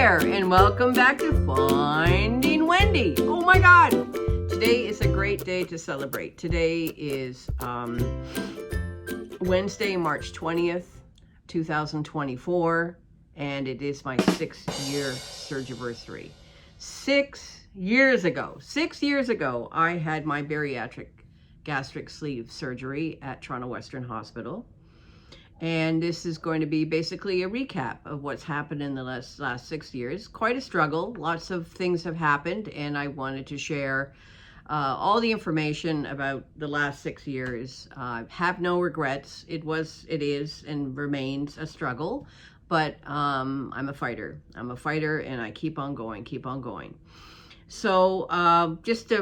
there, and welcome back to Finding Wendy. Oh my God, today is a great day to celebrate. Today is Wednesday, March 20th, 2024, and it is my 6-year Surgerversary. 6 years ago, I had my bariatric gastric sleeve surgery at Toronto Western Hospital. And this is going to be basically a recap of what's happened in the last 6 years. Quite a struggle. Lots of things have happened, and I wanted to share all the information about the last 6 years. Have no regrets. It is, and remains a struggle, but I'm a fighter. And I keep on going. So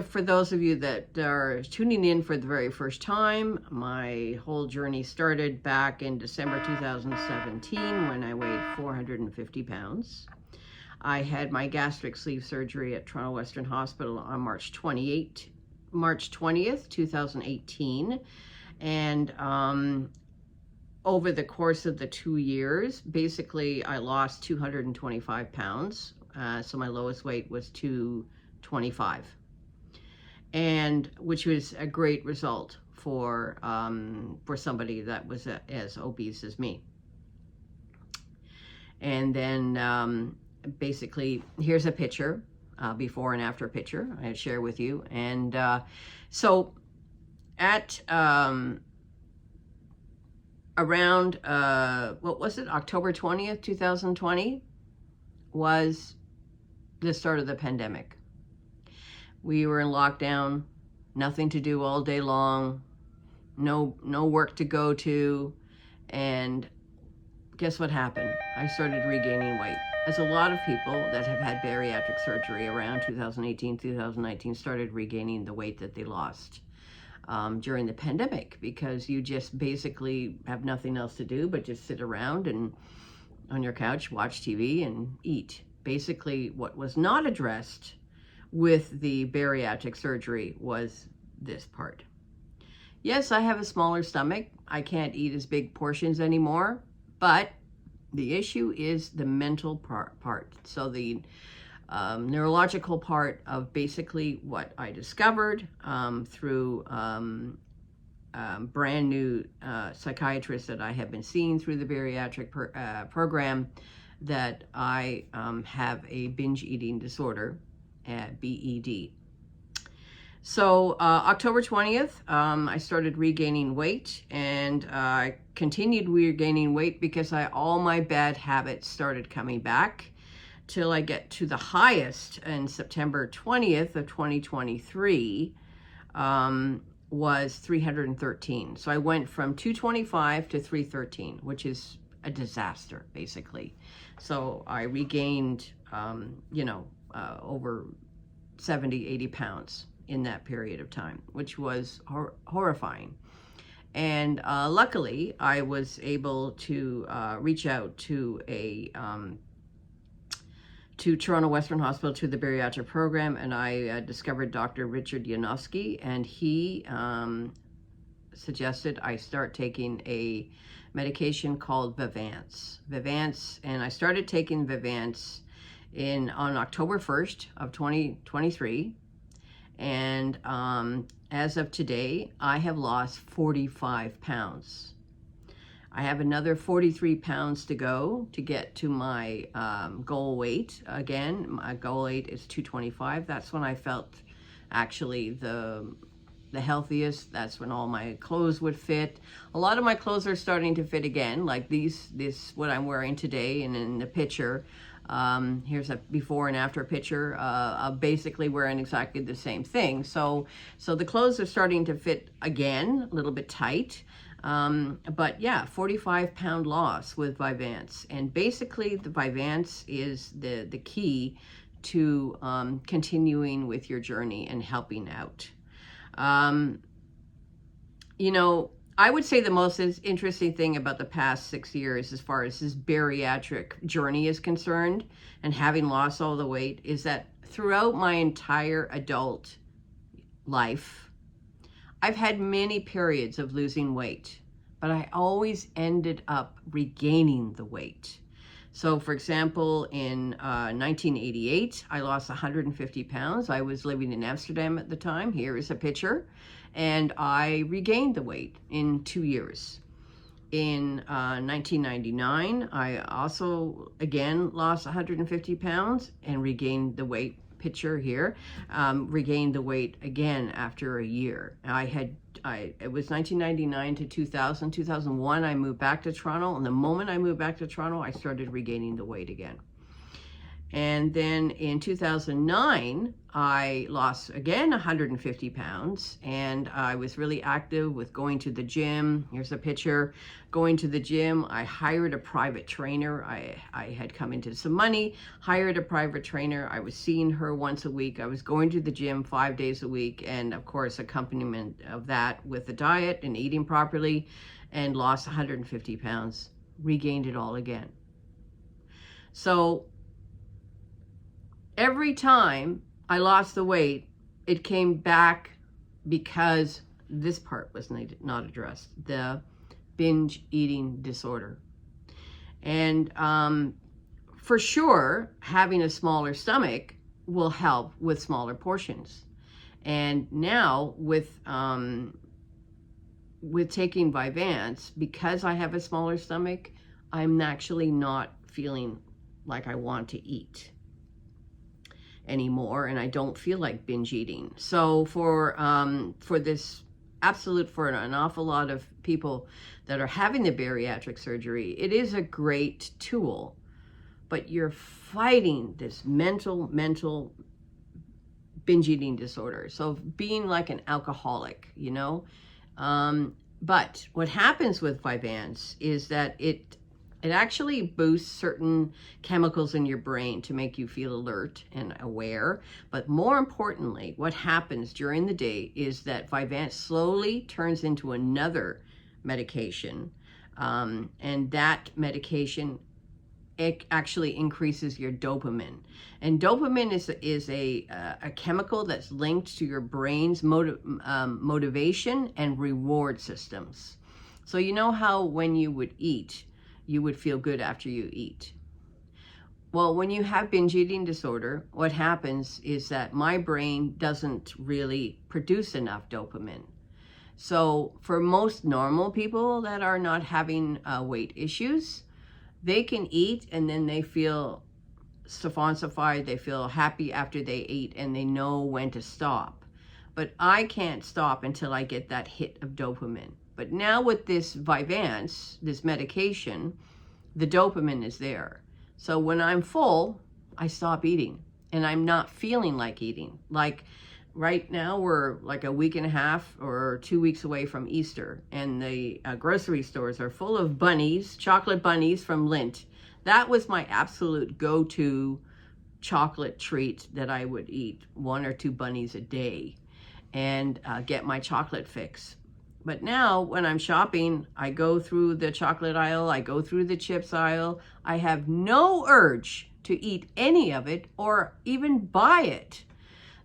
for those of you that are tuning in for the very first time, my whole journey started back in December 2017 when I weighed 450 pounds. I had my gastric sleeve surgery at Toronto Western Hospital on March 20th, 2018. And over the course of the 2 years, basically I lost 225 pounds. So my lowest weight was 225, and which was a great result for somebody that was as obese as me. And then basically, here's a picture, before and after picture I'd share with you. And so at around what was it, October 20th, 2020 was the start of the pandemic. We were in lockdown, nothing to do all day long, no work to go to, and guess what happened? I started regaining weight. As a lot of people that have had bariatric surgery around 2018, 2019 started regaining the weight that they lost during the pandemic, because you just basically have nothing else to do but just sit around and on your couch, watch TV and eat. Basically, what was not addressed with the bariatric surgery was this part. Yes, I have a smaller stomach. I can't eat as big portions anymore, but the issue is the mental part. So the neurological part of basically what I discovered through brand new psychiatrists that I have been seeing through the bariatric program, that I have a binge eating disorder, BED. So October 20th, I started regaining weight, and I continued regaining weight because all my bad habits started coming back, till I get to the highest in September 20th of 2023, was 313. So I went from 225 to 313, which is a disaster, basically. So I regained, over 70, 80 pounds in that period of time, which was horrifying. And luckily, I was able to reach out to to Toronto Western Hospital, to the bariatric program, and I discovered Dr. Richard Yanofsky, and he suggested I start taking a medication called Vyvanse. And I started taking Vyvanse on October 1st of 2023. And as of today, I have lost 45 pounds. I have another 43 pounds to go to get to my goal weight. Again, my goal weight is 225. That's when I felt actually the healthiest. That's when all my clothes would fit. A lot of my clothes are starting to fit again, like this what I'm wearing today. And in the picture, here's a before and after picture of basically wearing exactly the same thing. So the clothes are starting to fit again, a little bit tight. But yeah, 45-pound loss with Vyvanse. And basically the Vyvanse is the key to continuing with your journey and helping out. I would say the most interesting thing about the past 6 years, as far as this bariatric journey is concerned, and having lost all the weight, is that throughout my entire adult life, I've had many periods of losing weight, but I always ended up regaining the weight. So, for example, in 1988, I lost 150 pounds. I was living in Amsterdam at the time. Here is a picture. And I regained the weight in 2 years. In 1999, I also, again, lost 150 pounds and regained the weight. Picture here, regained the weight again after a year. It was 1999 to 2000, 2001, I moved back to Toronto, and the moment I moved back to Toronto, I started regaining the weight again. And then in 2009, I lost again 150 pounds, and I was really active with going to the gym. Here's a picture, going to the gym. I hired a private trainer. I had come into some money, hired a private trainer. I was seeing her once a week. I was going to the gym 5 days a week, and of course, accompaniment of that with the diet and eating properly, and lost 150 pounds, regained it all again. So every time I lost the weight, it came back because this part was not addressed, the binge eating disorder. And for sure, having a smaller stomach will help with smaller portions. And now with taking Vyvanse, because I have a smaller stomach, I'm actually not feeling like I want to eat anymore, and I don't feel like binge eating. So for this for an awful lot of people that are having the bariatric surgery, it is a great tool, but you're fighting this mental binge eating disorder. So being like an alcoholic, you know. But what happens with Vyvanse is that it actually boosts certain chemicals in your brain to make you feel alert and aware. But more importantly, what happens during the day is that Vyvanse slowly turns into another medication. And that medication, it actually increases your dopamine. And dopamine is a chemical that's linked to your brain's motivation and reward systems. So you know how when you would eat, you would feel good after you eat. Well, when you have binge eating disorder, what happens is that my brain doesn't really produce enough dopamine. So for most normal people that are not having weight issues, they can eat and then they feel steffansified, they feel happy after they eat, and they know when to stop. But I can't stop until I get that hit of dopamine. But now with this Vyvanse, this medication, the dopamine is there. So when I'm full, I stop eating, and I'm not feeling like eating. Like right now, we're like a week and a half or 2 weeks away from Easter, and the grocery stores are full of bunnies, chocolate bunnies from Lindt. That was my absolute go-to chocolate treat that I would eat 1 or 2 bunnies a day and get my chocolate fix. But now when I'm shopping, I go through the chocolate aisle, I go through the chips aisle. I have no urge to eat any of it or even buy it.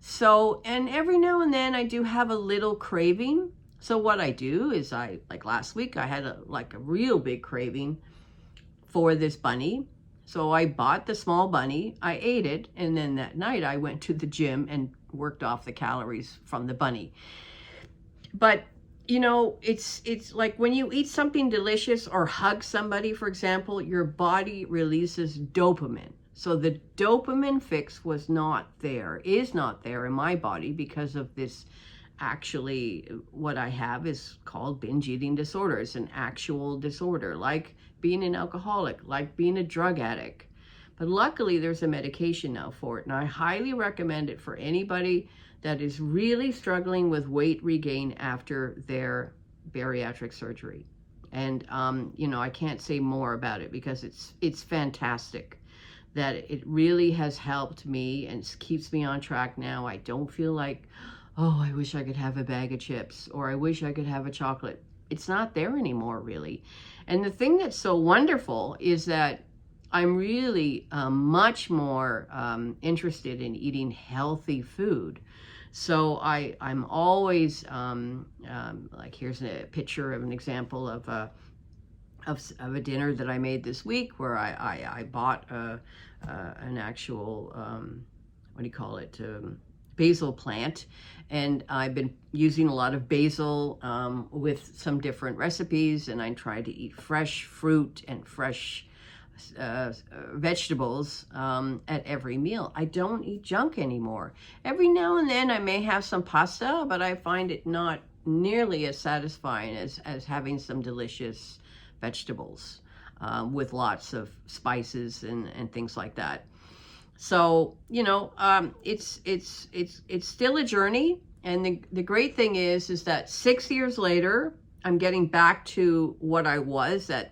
So, and every now and then I do have a little craving. So what I do is like last week, I had a real big craving for this bunny. So I bought the small bunny, I ate it, and then that night I went to the gym and worked off the calories from the bunny. But you know, it's like when you eat something delicious or hug somebody, for example, your body releases dopamine. So the dopamine fix is not there in my body because of this. Actually, what I have is called binge eating disorder. It's an actual disorder, like being an alcoholic, like being a drug addict. But luckily, there's a medication now for it, and I highly recommend it for anybody that is really struggling with weight regain after their bariatric surgery. And you know, I can't say more about it because it's fantastic. That it really has helped me and keeps me on track now. I don't feel like, oh, I wish I could have a bag of chips, or I wish I could have a chocolate. It's not there anymore, really. And the thing that's so wonderful is that I'm really much more interested in eating healthy food. So I'm always, like here's a picture of an example of of a dinner that I made this week, where I bought an actual, what do you call it, basil plant, and I've been using a lot of basil with some different recipes, and I try to eat fresh fruit and fresh vegetables at every meal. I don't eat junk anymore. Every now and then I may have some pasta, but I find it not nearly as satisfying as having some delicious vegetables with lots of spices and things like that. So, you know, it's still a journey. And the great thing is that 6 years later, I'm getting back to what I was at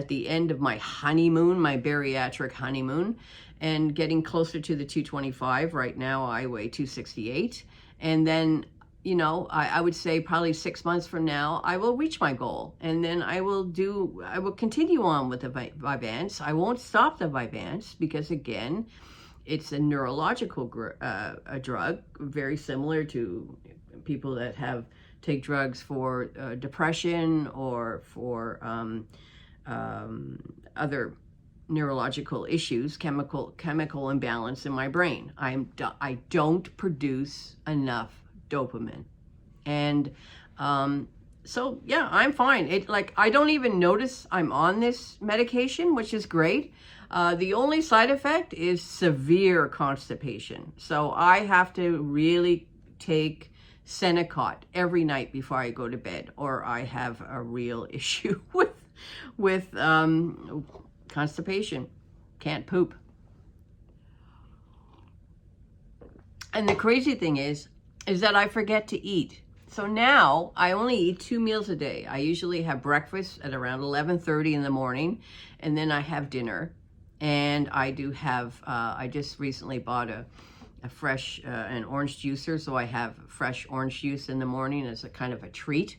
the end of my honeymoon, my bariatric honeymoon, and getting closer to the 225. Right now I weigh 268. And then, you know, I would say probably 6 months from now, I will reach my goal. And then I will continue on with the Vyvanse. I won't stop the Vyvanse because, again, it's a neurological a drug, very similar to people that take drugs for depression or for other neurological issues, chemical imbalance in my brain. I don't produce enough dopamine, and so yeah, I'm fine. I don't even notice I'm on this medication, which is great. The only side effect is severe constipation, so I have to really take Senecot every night before I go to bed, or I have a real issue with constipation. Can't poop. And the crazy thing is that I forget to eat. So now I only eat 2 meals a day. I usually have breakfast at around 11:30 in the morning, and then I have dinner. And I do have, I just recently bought a fresh, an orange juicer, so I have fresh orange juice in the morning as a kind of a treat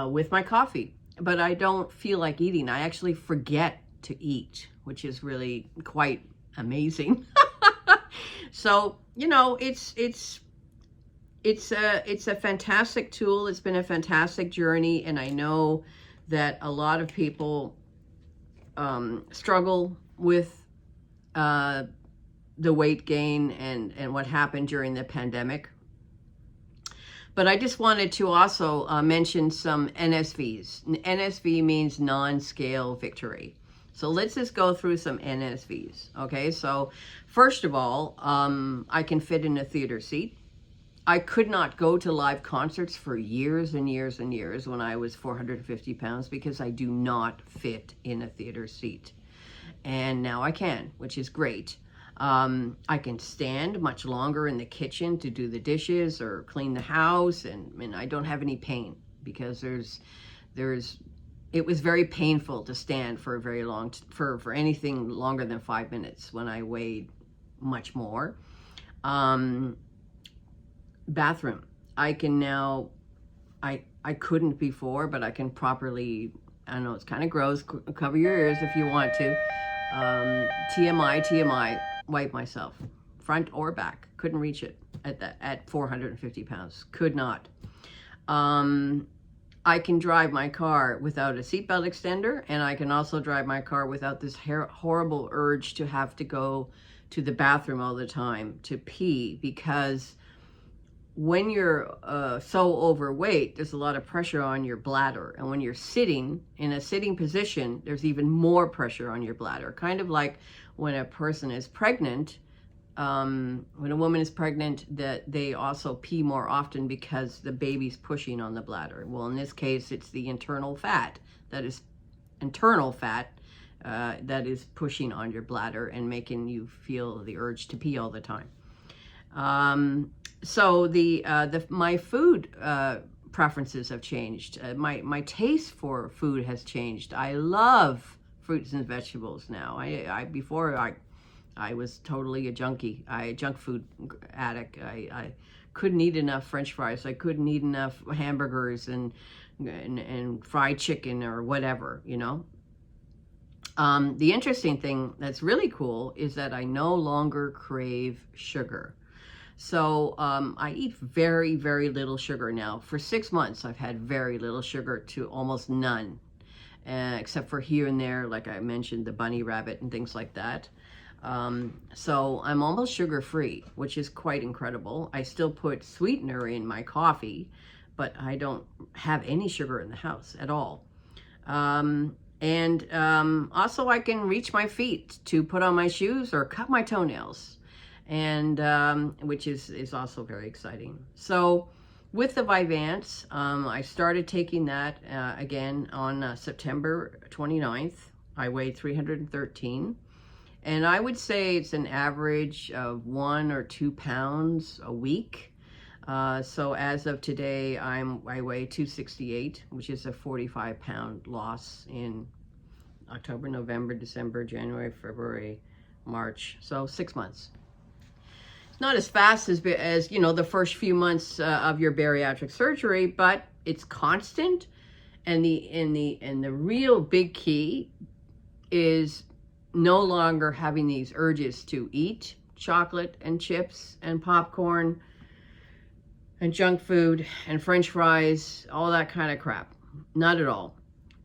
with my coffee. But I don't feel like eating. I actually forget to eat, which is really quite amazing. So, you know, it's a fantastic tool. It's been a fantastic journey, and I know that a lot of people struggle with the weight gain and what happened during the pandemic. But I just wanted to also mention some NSVs. NSV means non-scale victory. So let's just go through some NSVs. Okay, so first of all, I can fit in a theater seat. I could not go to live concerts for years and years and years when I was 450 pounds because I do not fit in a theater seat. And now I can, which is great. I can stand much longer in the kitchen to do the dishes or clean the house, and I don't have any pain because it was very painful to stand for a very long, for anything longer than 5 minutes when I weighed much more. Bathroom. I can now, I couldn't before, but I can properly, I know it's kind of gross, cover your ears if you want to. TMI, wipe myself, front or back. Couldn't reach it at 450 pounds. Could not. I can drive my car without a seatbelt extender, and I can also drive my car without this horrible urge to have to go to the bathroom all the time to pee, because when you're so overweight, there's a lot of pressure on your bladder. And when you're sitting in a sitting position, there's even more pressure on your bladder. Kind of like when a person is pregnant, when a woman is pregnant, that they also pee more often because the baby's pushing on the bladder. Well, in this case, it's the internal fat that is pushing on your bladder and making you feel the urge to pee all the time. So my food preferences have changed. My taste for food has changed. I love fruits and vegetables now. Before I was totally a junkie. A junk food addict. I couldn't eat enough French fries. I couldn't eat enough hamburgers and fried chicken or whatever, you know. The interesting thing that's really cool is that I no longer crave sugar. So I eat very, very little sugar now. For 6 months, I've had very little sugar to almost none. except for here and there, like I mentioned, the bunny rabbit and things like that. So I'm almost sugar-free, which is quite incredible. I still put sweetener in my coffee, but I don't have any sugar in the house at all. Also I can reach my feet to put on my shoes or cut my toenails, and which is also very exciting. So with the Vyvanse, I started taking that again on September 29th. I weighed 313. And I would say it's an average of 1 or 2 pounds a week. So as of today, I weigh 268, which is a 45-pound loss in October, November, December, January, February, March. So 6 months. It's not as fast as you know, the first few months of your bariatric surgery, but it's constant. And the real big key is no longer having these urges to eat chocolate and chips and popcorn and junk food and French fries, all that kind of crap. Not at all.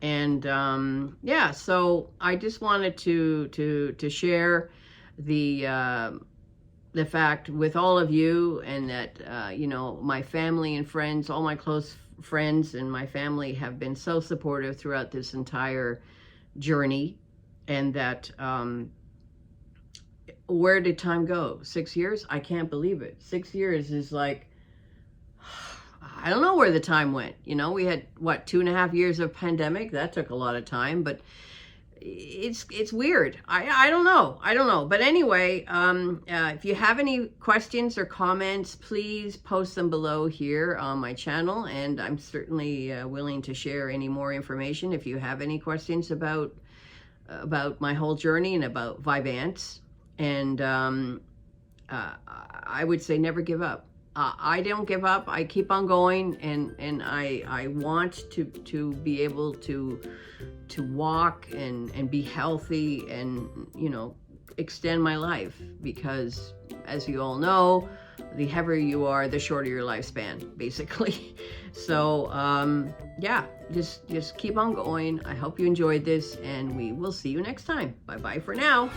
And yeah, so I just wanted to share the fact with all of you, and that you know, my family and friends, all my close friends and my family have been so supportive throughout this entire journey. And that, where did time go? 6 years? I can't believe it. 6 years is like, I don't know where the time went. You know, we had, what, 2.5 years of pandemic? That took a lot of time, but it's weird. I don't know. But anyway, if you have any questions or comments, please post them below here on my channel. And I'm certainly willing to share any more information if you have any questions about my whole journey and about Vyvanse. And I would say never give up. I don't give up. I keep on going, and I want to be able to walk and be healthy and, you know, extend my life, because as you all know, the heavier you are, the shorter your lifespan, basically. So yeah, just keep on going. I hope you enjoyed this, and we will see you next time. Bye bye for now.